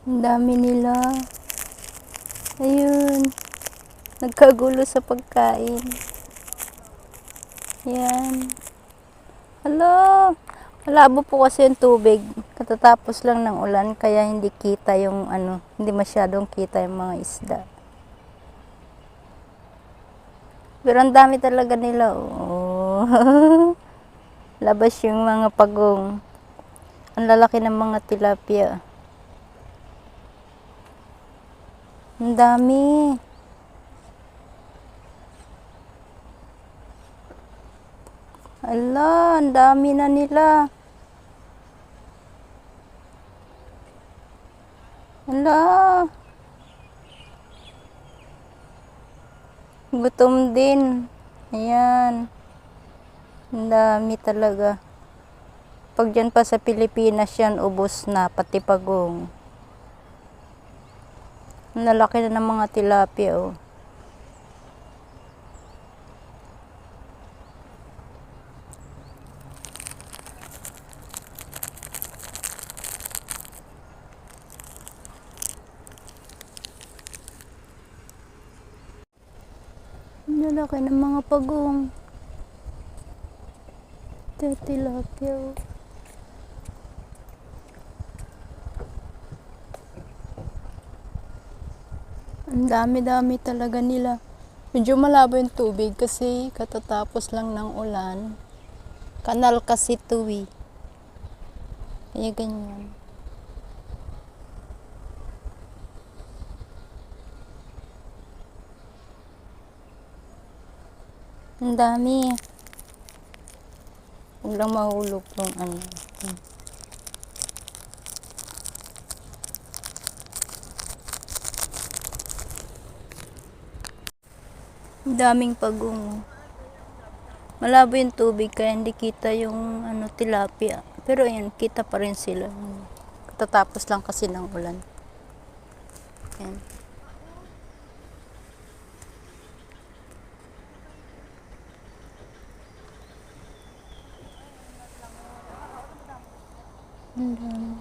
Ang dami nila. Ayun. Nagkagulo sa pagkain. Yan. Hello. Malabo po kasi yung tubig. Katatapos lang ng ulan kaya hindi kita yung hindi masyadong kita yung mga isda. Pero ang dami talaga nila. Oh. Labas yung mga pagong. Ang lalaki ng mga tilapia. Ang dami. Ala, ang dami na nila. Ala. Gutom din. Ayan. Ang dami talaga. Pag dyan pa sa Pilipinas yan, ubos na, pati pagong. Ang lalaki na ng mga tilapia, oh. Ang lalaki ng mga pagong. Tilapia, oh. Ang dami-dami talaga nila. Medyo malabo yung tubig kasi katatapos lang ng ulan. Kanal kasi ito eh. Kaya ganyan. Ang dami. Huwag lang mahulog yung Ang daming pagong. Malabo yung tubig kaya hindi kita yung tilapia. Pero ayan, kita pa rin sila. Katatapos lang kasi ng ulan. Ayan. Ang dami.